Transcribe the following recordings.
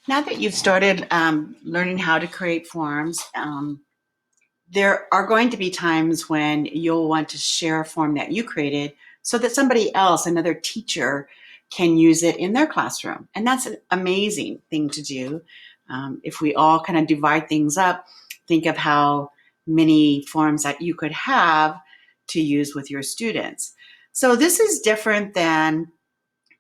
Now that you've started learning how to create forms, there are going to be times when you'll want to share a form that you created so that somebody else, another teacher, can use it in their classroom. And that's an amazing thing to do. If we all kind of divide things up, think of how many forms that you could have to use with your students. So this is different than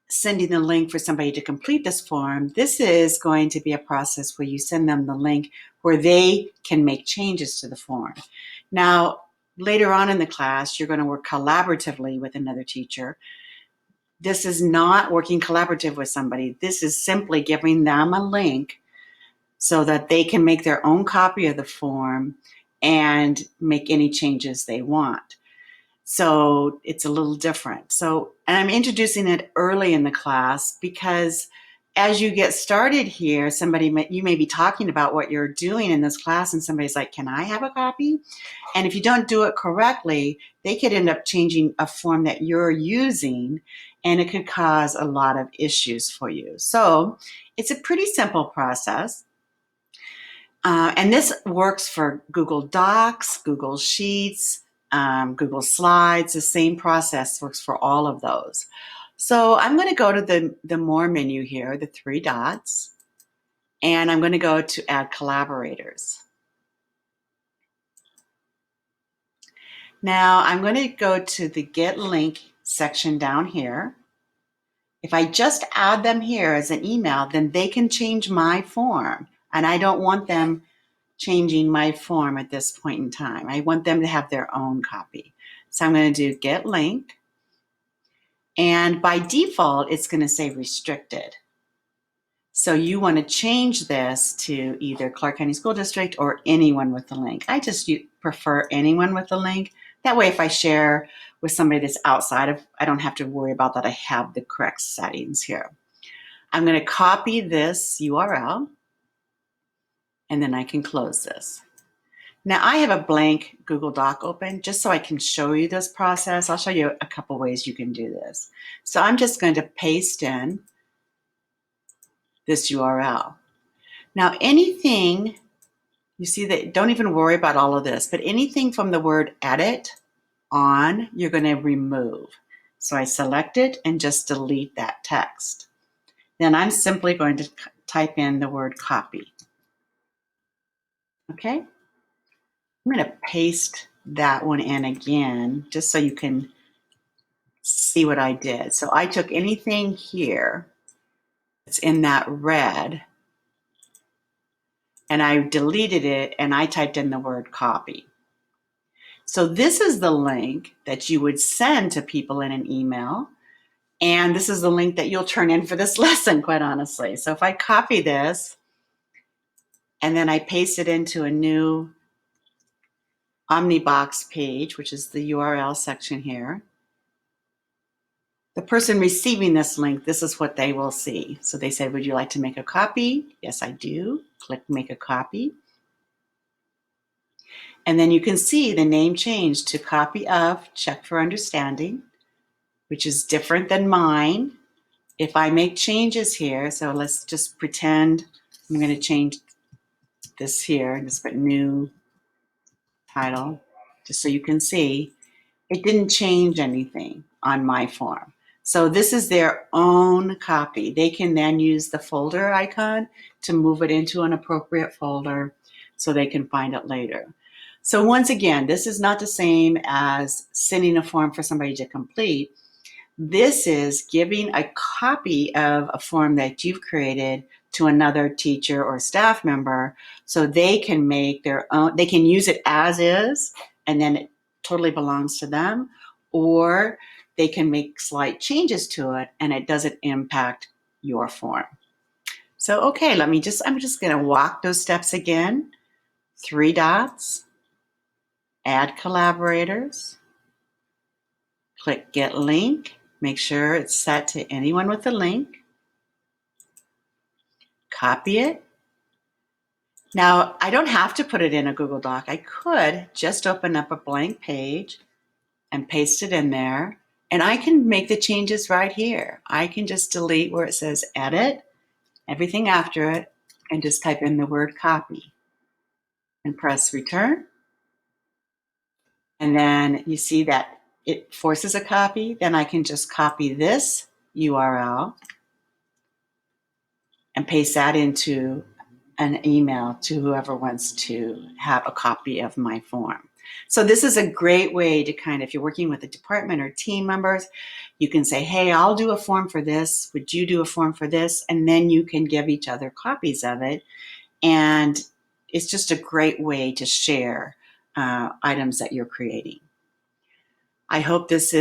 sending the link for somebody to complete this form. This is going to be a process where you send them the link where they can make changes to the form. Now, later on in the class, you're going to work collaboratively with another teacher. This is not working collaborative with somebody. This is simply giving them a link so that they can make their own copy of the form and make any changes they want. So it's a little different. And I'm introducing it early in the class because as you get started here, you may be talking about what you're doing in this class and somebody's like, can I have a copy? And if you don't do it correctly, they could end up changing a form that you're using and it could cause a lot of issues for you. So it's a pretty simple process. And this works for Google Docs, Google Sheets, Google Slides. The same process works for all of those. So I'm going to go to the More menu here, the three dots, and I'm going to go to Add Collaborators. Now I'm going to go to the Get Link section down here. If I just add them here as an email, then they can change my form, and I don't want them changing my form at this point in time. I want them to have their own copy. So I'm going to do Get Link. And by default, it's going to say restricted. So you want to change this to either Clark County School District or anyone with the link. I just prefer anyone with the link. That way, if I share with somebody that's outside of, I don't have to worry about that I have the correct settings here. I'm going to copy this URL, and then I can close this. Now I have a blank Google Doc open just so I can show you this process. I'll show you a couple ways you can do this. So I'm just going to paste in this URL. Now anything, you see that, don't even worry about all of this, but anything from the word edit on, you're going to remove. So I select it and just delete that text. Then I'm simply going to type in the word copy. Okay? I'm going to paste that one in again, just so you can see what I did. So I took anything here that's in that red, and I deleted it, and I typed in the word copy. So this is the link that you would send to people in an email, and this is the link that you'll turn in for this lesson, quite honestly. So if I copy this, and then I paste it into a new Omnibox page, which is the URL section here, the person receiving this link, this is what they will see. So they said, would you like to make a copy? Yes, I do. Click Make a Copy. And then you can see the name changed to Copy of Check for Understanding, which is different than mine. If I make changes here, so let's just pretend I'm going to change this here and just put new title, just so you can see, it didn't change anything on my form. So this is their own copy. They can then use the folder icon to move it into an appropriate folder so they can find it later. So once again, this is not the same as sending a form for somebody to complete. This is giving a copy of a form that you've created to another teacher or staff member so they can make their own, they can use it as is, and then it totally belongs to them, or they can make slight changes to it and it doesn't impact your form. So, okay, I'm just going to walk those steps again. 3 dots, add collaborators, click Get Link, make sure it's set to anyone with a link, copy it. Now, I don't have to put it in a Google Doc. I could just open up a blank page and paste it in there, and I can make the changes right here. I can just delete where it says edit, everything after it, and just type in the word copy and press return. And then you see that it forces a copy. Then I can just copy this URL and paste that into an email to whoever wants to have a copy of my form. So this is a great way to kind of, if you're working with a department or team members, you can say, hey, I'll do a form for this. Would you do a form for this? And then you can give each other copies of it. And it's just a great way to share items that you're creating. I hope this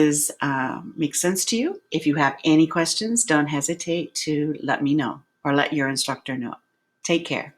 makes sense to you. If you have any questions, don't hesitate to let me know or let your instructor know. Take care.